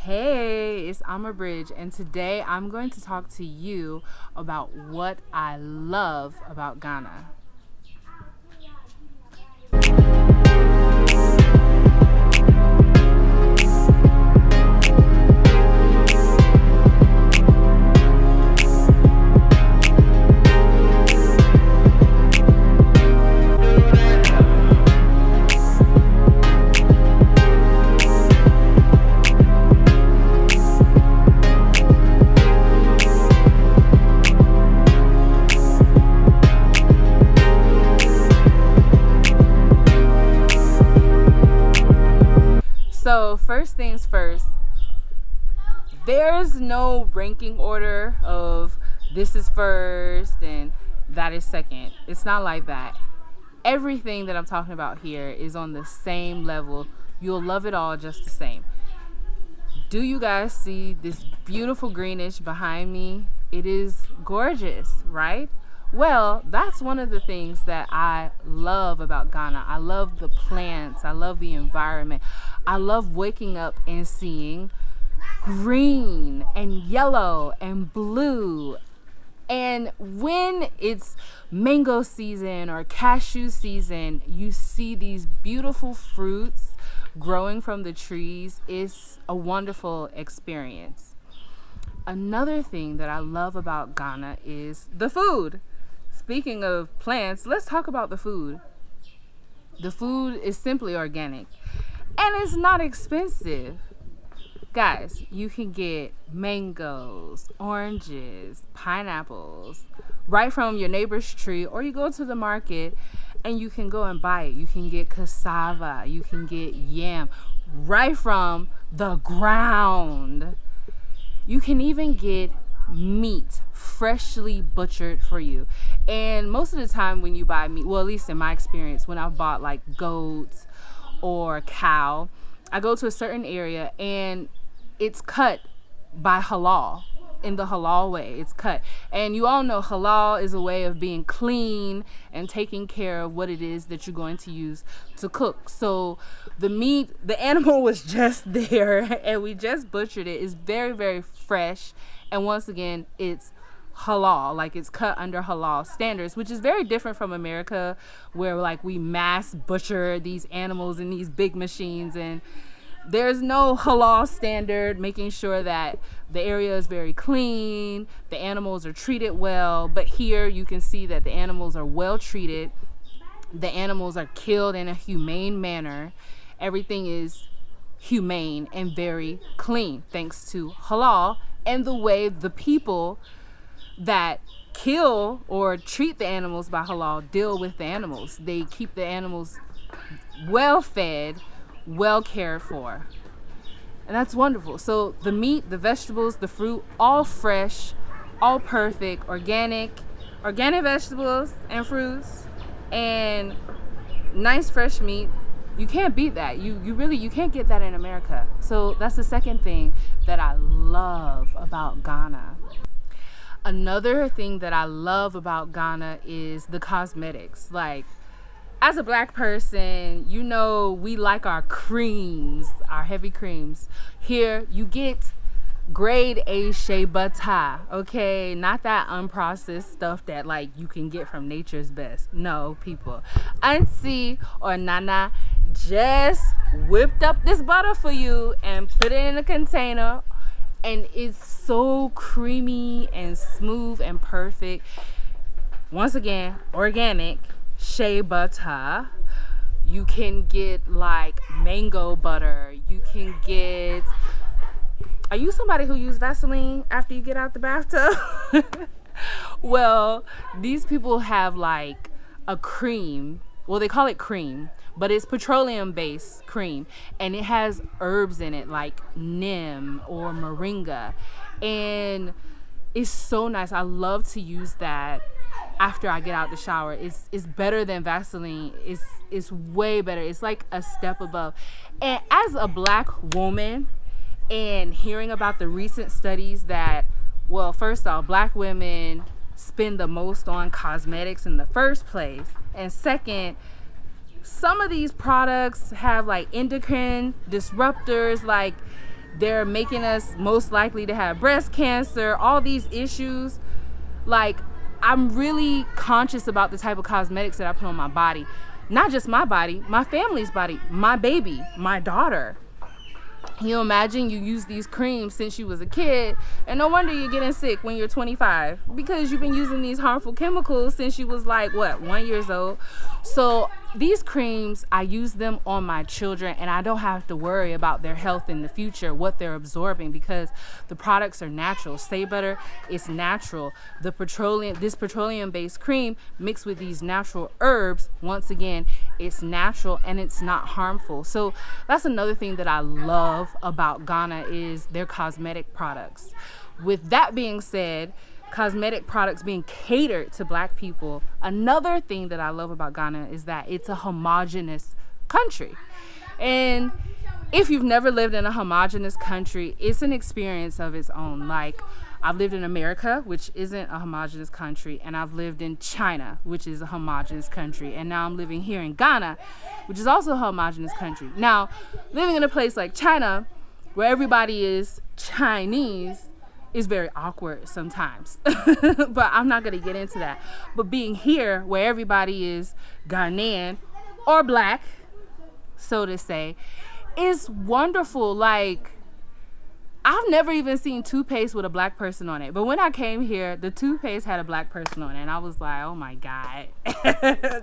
Hey, it's Amma Bridge, and today I'm going to talk to you about what I love about Ghana. So, first things first, there's no ranking order of this is first and that is second. It's not like that. Everything that I'm talking about here is on the same level. You'll love it all just the same. Do you guys see this beautiful greenish behind me? It is gorgeous, right? Well, that's one of the things that I love about Ghana. I love the plants. I love the environment. I love waking up and seeing green and yellow and blue. And when it's mango season or cashew season, you see these beautiful fruits growing from the trees. It's a wonderful experience. Another thing that I love about Ghana is the food. Speaking of plants, let's talk about the food. The food is simply organic and it's not expensive. Guys, you can get mangoes, oranges, pineapples right from your neighbor's tree, or you go to the market and you can go and buy it. You can get cassava, you can get yam right from the ground. You can even get meat freshly butchered for you. And most of the time when you buy meat, well, at least in my experience, when I've bought like goats or cow, I go to a certain area and it's cut by halal, in the halal way. It's cut. And you all know halal is a way of being clean and taking care of what it is that you're going to use to cook. So the meat, the animal was just there and we just butchered it. It's very, very fresh. And once again, it's halal, like it's cut under halal standards, which is very different from America, where like we mass butcher these animals in these big machines, and there's no halal standard making sure that the area is very clean, the animals are treated well. But here you can see that the animals are well treated, the animals are killed in a humane manner. Everything is humane and very clean thanks to halal and the way the people that kill or treat the animals by halal deal with the animals. They keep the animals well fed, well cared for. And that's wonderful. So the meat, the vegetables, the fruit, all fresh, all perfect, organic vegetables and fruits, and nice fresh meat. You can't beat that. You can't get that in America. So that's the second thing that I love about Ghana. Another thing that I love about Ghana is the cosmetics. Like, as a black person, you know we like our creams, our heavy creams. Here you get grade A shea butter, okay? Not that unprocessed stuff that like you can get from Nature's Best. No, people. Auntie or Nana just whipped up this butter for you and put it in a container, and it's so creamy and smooth and perfect. Once again, organic shea butter. You can get like mango butter. You can get, are you somebody who uses Vaseline after you get out the bathtub? Well, these people have like a cream. Well, they call it cream, but it's petroleum based cream, and it has herbs in it like neem or moringa, and it's so nice. I love to use that after I get out the shower. It's better than Vaseline. It's way better. It's like a step above. And as a black woman, and hearing about the recent studies that, well, first off, black women spend the most on cosmetics in the first place, and second, some of these products have like endocrine disruptors. Like, They're making us most likely to have breast cancer, all these issues. Like, I'm really conscious about the type of cosmetics that I put on my body. Not just my body, my family's body, my baby, my daughter. You imagine you use these creams since you was a kid, and no wonder you're getting sick when you're 25, because you've been using these harmful chemicals since you was like, what, 1 year old. So these creams, I use them on my children, and I don't have to worry about their health in the future, what they're absorbing, because the products are natural. Shea butter is natural. This petroleum-based cream mixed with these natural herbs, once again, it's natural and it's not harmful. So that's another thing that I love about Ghana is their cosmetic products. With that being said, cosmetic products being catered to Black people, another thing that I love about Ghana is that it's a homogeneous country. And if you've never lived in a homogeneous country, it's an experience of its own. Like, I've lived in America, which isn't a homogeneous country, and I've lived in China, which is a homogeneous country, and now I'm living here in Ghana, which is also a homogeneous country. Now, living in a place like China, where everybody is Chinese, is very awkward sometimes. But I'm not going to get into that. But being here, where everybody is Ghanaian or Black, so to say, is wonderful. Like, I've never even seen toothpaste with a Black person on it. But when I came here, the toothpaste had a Black person on it. And I was like, oh my God,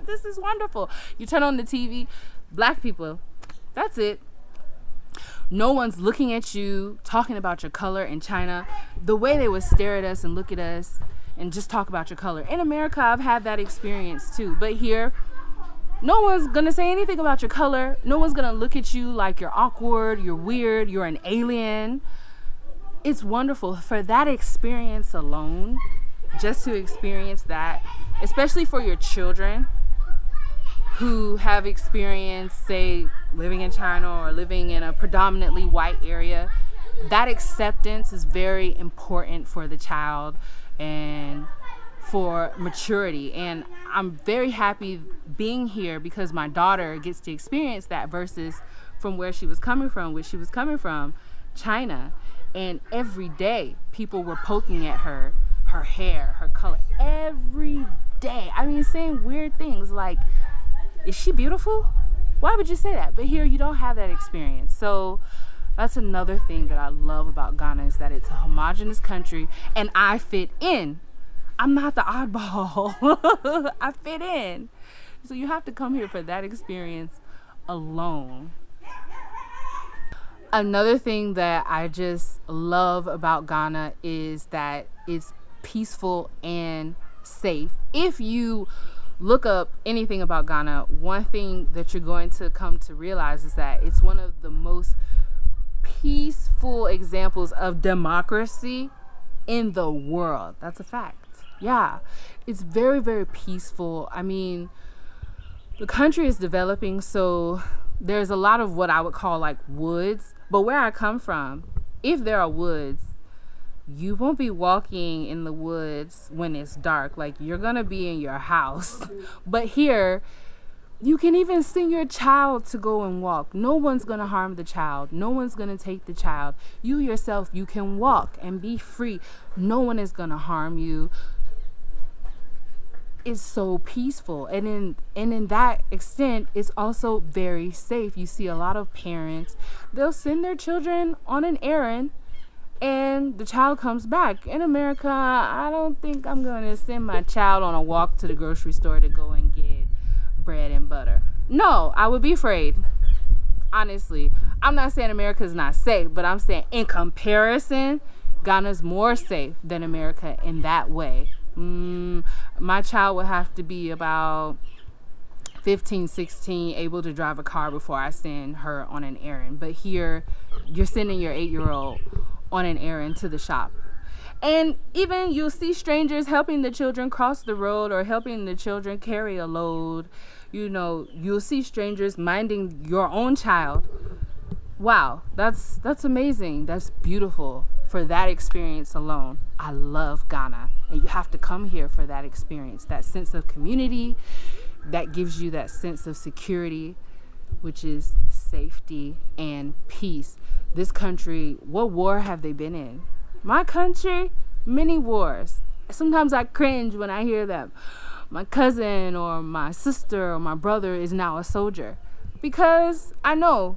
this is wonderful. You turn on the TV, Black people, that's it. No one's looking at you, talking about your color. In China, the way they would stare at us and look at us and just talk about your color. In America, I've had that experience too. But here, no one's gonna say anything about your color. No one's gonna look at you like you're awkward, you're weird, you're an alien. It's wonderful. For that experience alone, just to experience that, especially for your children who have experienced, say, living in China or living in a predominantly white area, that acceptance is very important for the child and for maturity. And I'm very happy being here because my daughter gets to experience that versus from where she was coming from, which she was coming from, China. And every day people were poking at her hair, her color, every day. I mean, saying weird things like, is she beautiful? Why would you say that? But here you don't have that experience. So that's another thing that I love about Ghana, is that it's a homogeneous country and I fit in. I'm not the oddball. I fit in. So you have to come here for that experience alone. Another thing that I just love about Ghana is that it's peaceful and safe. If you look up anything about Ghana, one thing that you're going to come to realize is that it's one of the most peaceful examples of democracy in the world. That's a fact. Yeah, it's very, very peaceful. I mean, the country is developing, so there's a lot of what I would call like woods. But where I come from, if there are woods, you won't be walking in the woods when it's dark. Like, you're gonna be in your house. But here, you can even send your child to go and walk. No one's gonna harm the child. No one's gonna take the child. You yourself, you can walk and be free. No one is gonna harm you. It's so peaceful, and in that extent, it's also very safe. You see a lot of parents, they'll send their children on an errand and the child comes back. In America, I don't think I'm going to send my child on a walk to the grocery store to go and get bread and butter. No, I would be afraid. Honestly, I'm not saying America is not safe, but I'm saying in comparison, Ghana's more safe than America in that way. My child would have to be about 15, 16, able to drive a car before I send her on an errand. But here, you're sending your 8-year-old on an errand to the shop. And even you'll see strangers helping the children cross the road or helping the children carry a load. You know, you'll see strangers minding your own child. Wow, that's amazing. That's beautiful. For that experience alone, I love Ghana. And you have to come here for that experience, that sense of community that gives you that sense of security, which is safety and peace. This country, what war have they been in? My country, many wars. Sometimes I cringe when I hear them. My cousin or my sister or my brother is now a soldier, because I know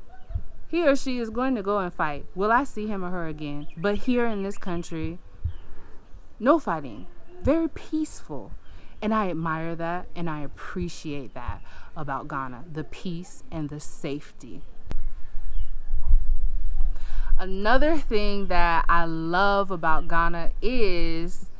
he or she is going to go and fight. Will I see him or her again? But here in this country, no fighting. Very peaceful. And I admire that and I appreciate that about Ghana, the peace and the safety. Another thing that I love about Ghana is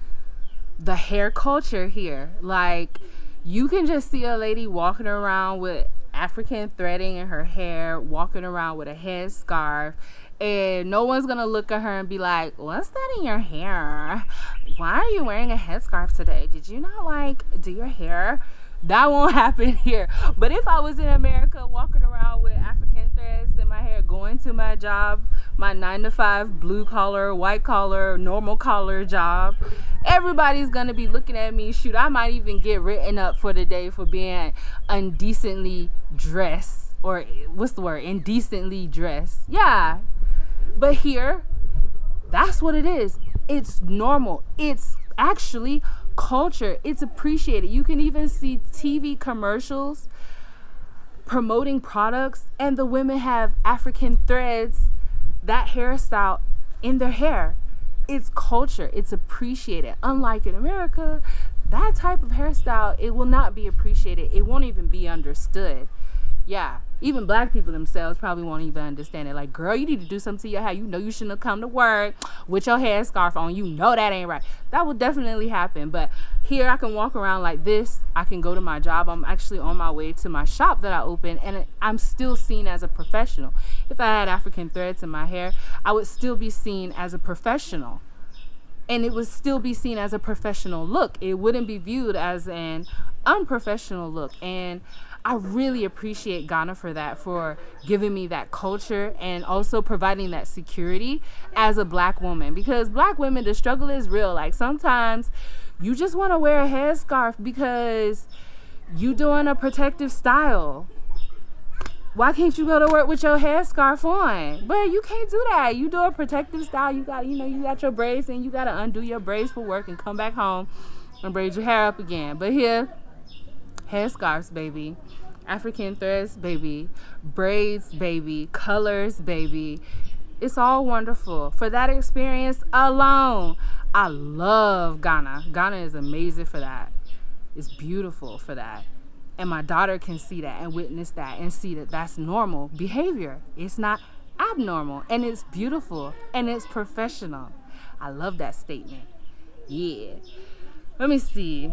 the hair culture here. Like, you can just see a lady walking around with African threading in her hair, walking around with a headscarf, and no one's gonna look at her and be like, what's that in your hair? Why are you wearing a headscarf today? Did you not do your hair? That won't happen here. But if I was in America walking around with African threads in my hair, going to my job, my 9-to-5 blue collar, white collar, normal collar job, everybody's gonna be looking at me. Shoot, I might even get written up for the day for being indecently dressed, or what's the word? Indecently dressed. Yeah. But here, that's what it is. It's normal. It's actually culture. It's appreciated. You can even see TV commercials promoting products, and the women have African threads, that hairstyle in their hair. It's culture. It's appreciated. Unlike in America, that type of hairstyle, it will not be appreciated. It won't even be understood. Yeah, even black people themselves probably won't even understand it. Like, girl, you need to do something to your hair. You know you shouldn't have come to work with your headscarf on. You know that ain't right. That will definitely happen. But here I can walk around like this. I can go to my job. I'm actually on my way to my shop that I opened, and I'm still seen as a professional. If I had African threads in my hair, I would still be seen as a professional. And it would still be seen as a professional look. It wouldn't be viewed as an unprofessional look. And I really appreciate Ghana for that, for giving me that culture and also providing that security as a black woman. Because black women, the struggle is real. Like, sometimes you just want to wear a headscarf because you doing a protective style. Why can't you go to work with your headscarf on? But you can't do that. You do a protective style. You got your braids, and you got to undo your braids for work and come back home and braid your hair up again. But here, headscarves, baby. African threads, baby. Braids, baby. Colors, baby. It's all wonderful. For that experience alone, I love Ghana. Ghana is amazing for that. It's beautiful for that. And my daughter can see that and witness that and see that that's normal behavior. It's not abnormal, and it's beautiful, and it's professional. I love that statement. Yeah. Let me see.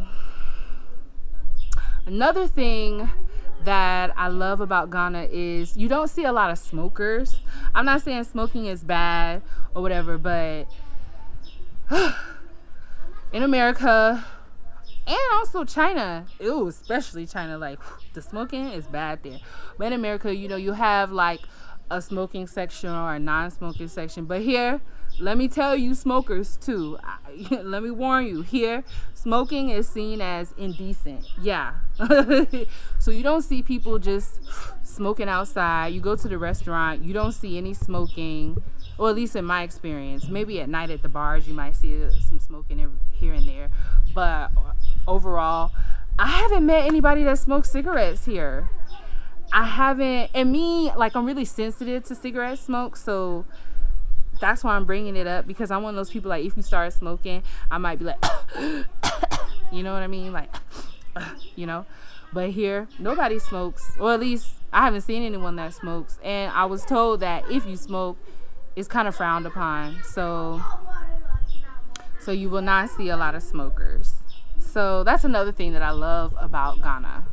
Another thing that I love about Ghana is you don't see a lot of smokers. I'm not saying smoking is bad or whatever, but in America and also China, especially China, like, the smoking is bad there. But in America, you have like a smoking section or a non-smoking section. But here, let me tell you, smokers too, let me warn you, here smoking is seen as indecent. Yeah. So you don't see people just smoking outside. You go to the restaurant, you don't see any smoking, or at least in my experience. Maybe at night at the bars you might see some smoking here and there, but overall I haven't met anybody that smokes cigarettes here. I haven't. And me, like, I'm really sensitive to cigarette smoke, so that's why I'm bringing it up, because I'm one of those people, like, if you start smoking, I might be like, you know what I mean? Like, But here, nobody smokes, or at least I haven't seen anyone that smokes. And I was told that if you smoke, it's kind of frowned upon. So you will not see a lot of smokers. So that's another thing that I love about Ghana.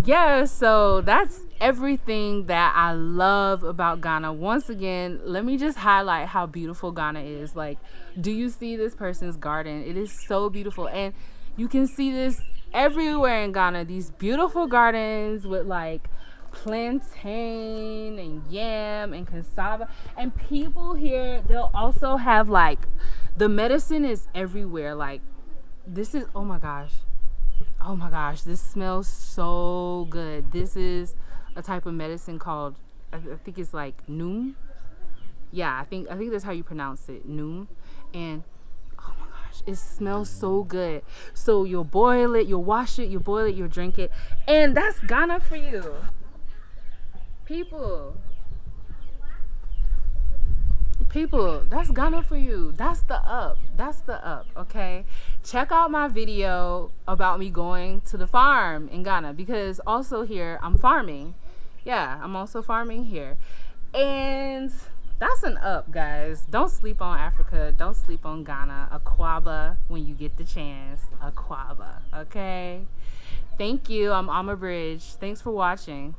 Yeah, so that's everything that I love about Ghana. Once again, let me just highlight how beautiful Ghana is. Like, do you see this person's garden? It is so beautiful. And you can see this everywhere in Ghana. These beautiful gardens with, like, plantain and yam and cassava. And people here, they'll also have, like, the medicine is everywhere. Like, this is, oh my gosh, this smells so good. This is a type of medicine called, I think it's like Noom. Yeah, I think that's how you pronounce it, Noom. And oh my gosh, it smells so good. So you'll boil it, you'll wash it, you'll boil it, you'll drink it, and that's Ghana for you, people. That's Ghana for you. That's the up. Okay, check out my video about me going to the farm in Ghana, because also here I'm farming. Yeah, I'm also farming here, and that's an up, guys. Don't sleep on Africa. Don't sleep on Ghana. Akwaba when you get the chance. Akwaba. Okay, thank you. I'm Ama Bridge. Thanks for watching.